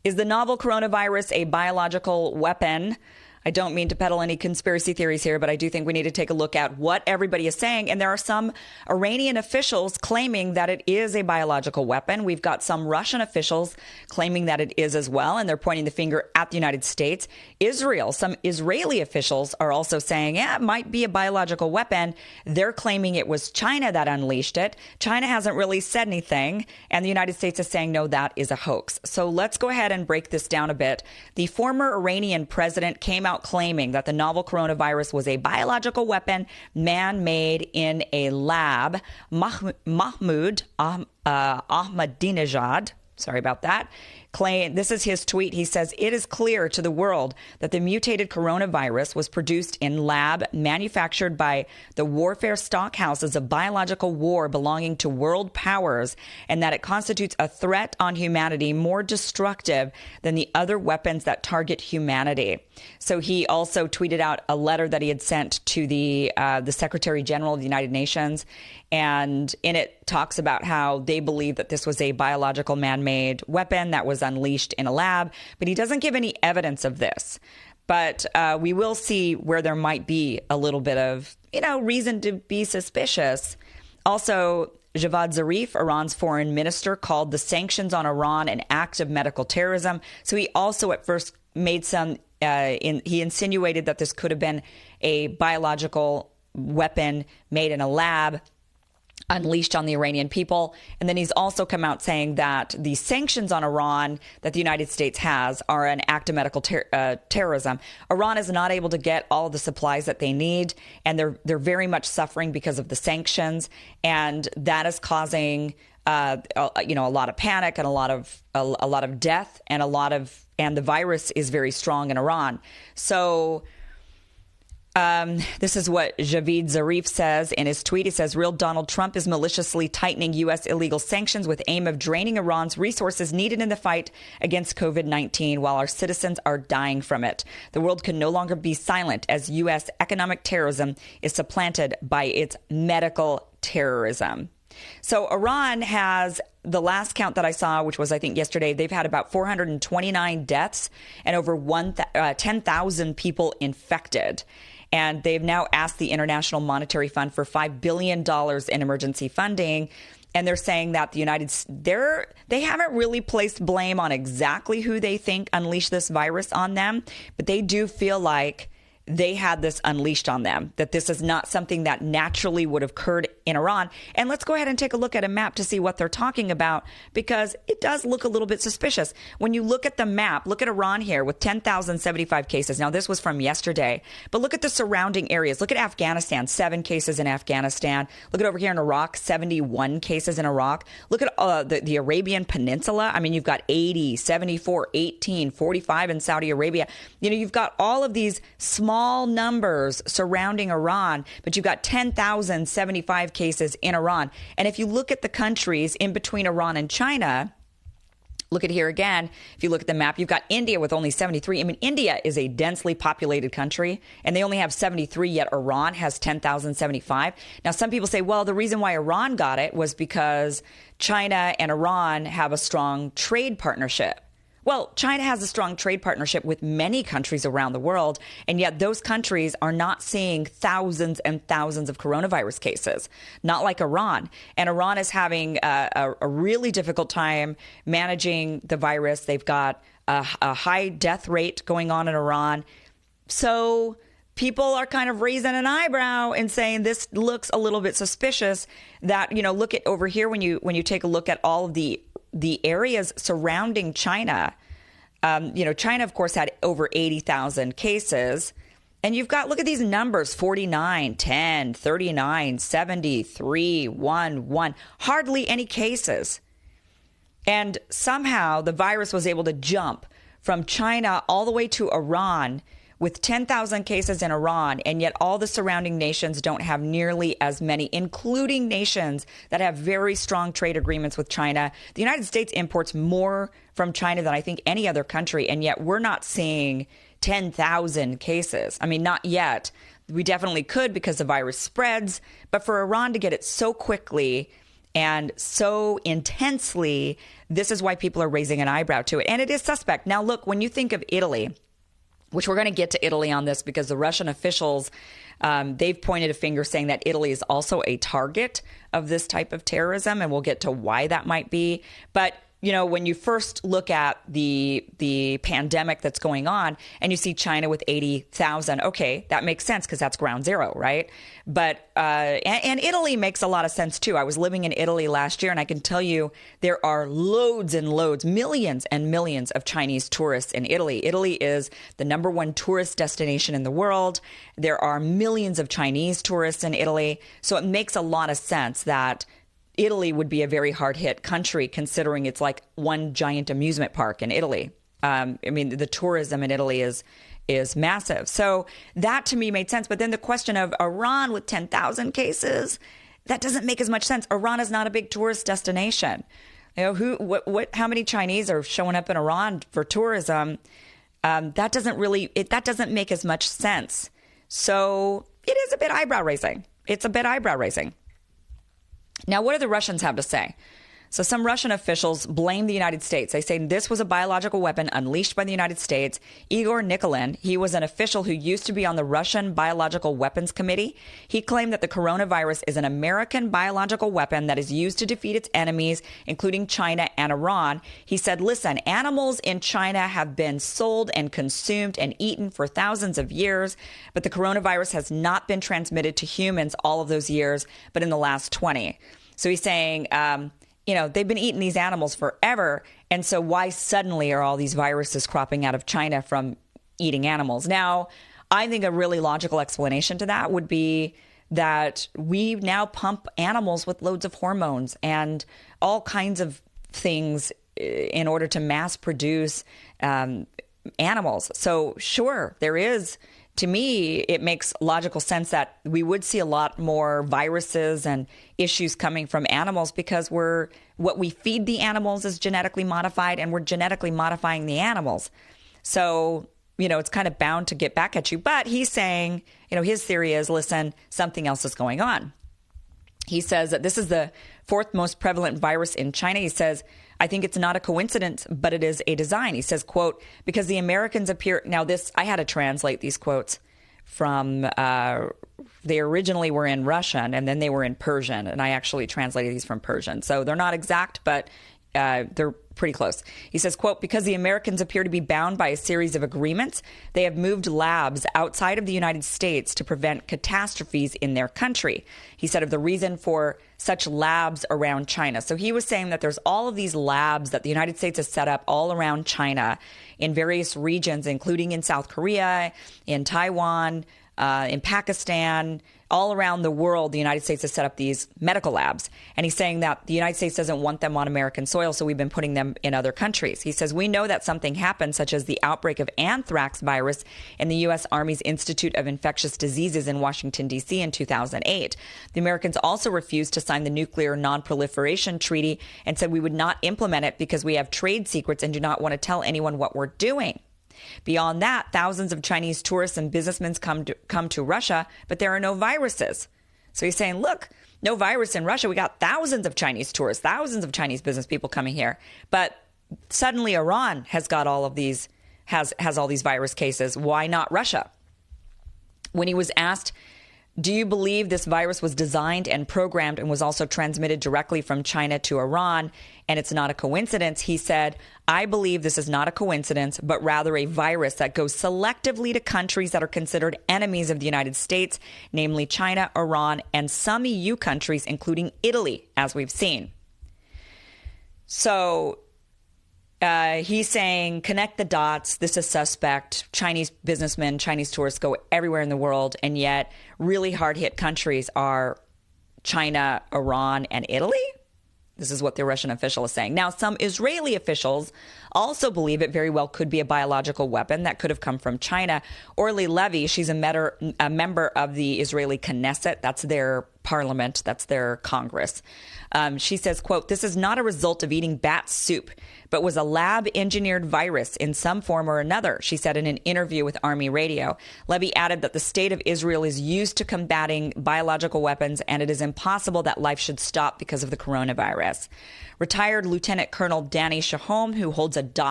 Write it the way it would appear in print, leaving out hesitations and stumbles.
Is the novel coronavirus a biological weapon? I don't mean to peddle any conspiracy theories here, but I do think we need to take a look at what everybody is saying. And there are some Iranian officials claiming that it is a biological weapon. We've got some Russian officials claiming that it is as well, and they're pointing the finger at the United States. Israel, some Israeli officials are also saying, yeah, it might be a biological weapon. They're claiming it was China that unleashed it. China hasn't really said anything, and the United States is saying, no, that is a hoax. So let's go ahead and break this down a bit. The former Iranian president came out claiming that the novel coronavirus was a biological weapon man-made in a lab. Mahmoud Ahmadinejad, sorry about that, this is his tweet. He says, it is clear to the world that the mutated coronavirus was produced in lab, manufactured by the warfare stockhouses of biological war belonging to world powers, and that it constitutes a threat on humanity more destructive than the other weapons that target humanity. So he also tweeted out a letter that he had sent to the Secretary General of the United Nations. And in it talks about how they believe that this was a biological man-made weapon that was unleashed in a lab. But he doesn't give any evidence of this. But we will see where there might be a little bit of, reason to be suspicious. Also, Javad Zarif, Iran's foreign minister, called the sanctions on Iran an act of medical terrorism. So he also at first made he insinuated that this could have been a biological weapon made in a lab, unleashed on the Iranian people. And then he's also come out saying that the sanctions on Iran that the United States has are an act of medical terrorism. Iran is not able to get all the supplies that they need, and they're very much suffering because of the sanctions, and that is causing a lot of panic and a lot of death, and the virus is very strong in Iran. So this is what Javad Zarif says in his tweet. He says, real Donald Trump is maliciously tightening U.S. illegal sanctions with aim of draining Iran's resources needed in the fight against COVID-19 while our citizens are dying from it. The world can no longer be silent as U.S. economic terrorism is supplanted by its medical terrorism. So Iran has, the last count that I saw, which was I think yesterday, they've had about 429 deaths and over 10,000 people infected. And they've now asked the International Monetary Fund for $5 billion in emergency funding. And they're saying that the they haven't really placed blame on exactly who they think unleashed this virus on them, but they do feel like they had this unleashed on them, that this is not something that naturally would have occurred in Iran. And let's go ahead and take a look at a map to see what they're talking about, because it does look a little bit suspicious. When you look at the map, look at Iran here with 10,075 cases. Now, this was from yesterday, but look at the surrounding areas. Look at Afghanistan, 7 cases in Afghanistan. Look at over here in Iraq, 71 cases in Iraq. Look at the Arabian Peninsula. I mean, you've got 80, 74, 18, 45 in Saudi Arabia. You've got all of these small numbers surrounding Iran, but you've got 10,075 cases in Iran. And if you look at the countries in between Iran and China, look at here again. If you look at the map, you've got India with only 73. I mean, India is a densely populated country, and they only have 73, yet Iran has 10,075. Now, some people say, well, the reason why Iran got it was because China and Iran have a strong trade partnership. Well, China has a strong trade partnership with many countries around the world, and yet those countries are not seeing thousands and thousands of coronavirus cases, not like Iran. And Iran is having a really difficult time managing the virus. They've got a high death rate going on in Iran. So people are kind of raising an eyebrow and saying this looks a little bit suspicious. That, look at over here when you take a look at all of the areas surrounding China. China, of course, had over 80,000 cases. And look at these numbers, 49, 10, 39, 73, 1. Hardly any cases. And somehow the virus was able to jump from China all the way to Iran with 10,000 cases in Iran, and yet all the surrounding nations don't have nearly as many, including nations that have very strong trade agreements with China. The United States imports more from China than I think any other country, and yet we're not seeing 10,000 cases. I mean, not yet. We definitely could because the virus spreads, but for Iran to get it so quickly and so intensely, this is why people are raising an eyebrow to it. And it is suspect. Now, look, when you think of Italy, which we're going to get to Italy on this because the Russian officials, they've pointed a finger saying that Italy is also a target of this type of terrorism, and we'll get to why that might be. But you know, when you first look at the pandemic that's going on and you see China with 80,000, okay, that makes sense because that's ground zero, right? But and Italy makes a lot of sense too. I was living in Italy last year, and I can tell you there are loads and loads, millions and millions of Chinese tourists in Italy. Italy is the #1 tourist destination in the world. There are millions of Chinese tourists in Italy. So it makes a lot of sense that Italy would be a very hard-hit country, considering it's like one giant amusement park in Italy. I mean, the tourism in Italy is massive. So that to me made sense. But then the question of Iran with 10,000 cases, that doesn't make as much sense. Iran is not a big tourist destination. You know, how many Chinese are showing up in Iran for tourism? That doesn't make as much sense. So it is a bit eyebrow raising. It's a bit eyebrow raising. Now, what do the Russians have to say? So some Russian officials blame the United States. They say this was a biological weapon unleashed by the United States. Igor Nikolin, he was an official who used to be on the Russian Biological Weapons Committee. He claimed that the coronavirus is an American biological weapon that is used to defeat its enemies, including China and Iran. He said, listen, animals in China have been sold and consumed and eaten for thousands of years, but the coronavirus has not been transmitted to humans all of those years, but in the last 20. So he's saying, you know, they've been eating these animals forever. And so why suddenly are all these viruses cropping out of China from eating animals? Now, I think a really logical explanation to that would be that we now pump animals with loads of hormones and all kinds of things in order to mass produce animals. So sure, there is. To me, it makes logical sense that we would see a lot more viruses and issues coming from animals because what we feed the animals is genetically modified, and we're genetically modifying the animals. So, you know, it's kind of bound to get back at you. But he's saying, you know, his theory is, listen, something else is going on. He says that this is the 4th most prevalent virus in China. He says, I think it's not a coincidence, but it is a design. He says, quote, because the Americans appear... Now this, I had to translate these quotes from... they originally were in Russian, and then they were in Persian, and I actually translated these from Persian. So they're not exact, but they're pretty close. He says, quote, because the Americans appear to be bound by a series of agreements, they have moved labs outside of the United States to prevent catastrophes in their country. He said of the reason for such labs around China. So he was saying that there's all of these labs that the United States has set up all around China in various regions, including in South Korea, in Taiwan, in Pakistan, all around the world. The United States has set up these medical labs. And he's saying that the United States doesn't want them on American soil, so we've been putting them in other countries. He says, we know that something happened, such as the outbreak of anthrax virus in the U.S. Army's Institute of Infectious Diseases in Washington, D.C. in 2008. The Americans also refused to sign the Nuclear Non-Proliferation Treaty and said we would not implement it because we have trade secrets and do not want to tell anyone what we're doing. Beyond that, thousands of Chinese tourists and businessmen come to Russia, but there are no viruses. So he's saying, look, no virus in Russia. We got thousands of Chinese tourists, thousands of Chinese business people coming here. But suddenly Iran has got all of these, has all these virus cases. Why not Russia? When he was asked, do you believe this virus was designed and programmed and was also transmitted directly from China to Iran, and it's not a coincidence? He said, I believe this is not a coincidence, but rather a virus that goes selectively to countries that are considered enemies of the United States, namely China, Iran, and some EU countries, including Italy, as we've seen. So he's saying, connect the dots. This is suspect. Chinese businessmen, Chinese tourists go everywhere in the world, and yet really hard-hit countries are China, Iran, and Italy? This is what the Russian official is saying. Now, some Israeli officials also believe it very well could be a biological weapon that could have come from China. Orly Levy, she's a member of the Israeli Knesset. That's their parliament. That's their Congress. She says, quote, this is not a result of eating bat soup, but was a lab-engineered virus in some form or another, she said in an interview with Army Radio. Levy added that the state of Israel is used to combating biological weapons, and it is impossible that life should stop because of the coronavirus. Retired Lieutenant Colonel Danny Shahom, who holds a doctorate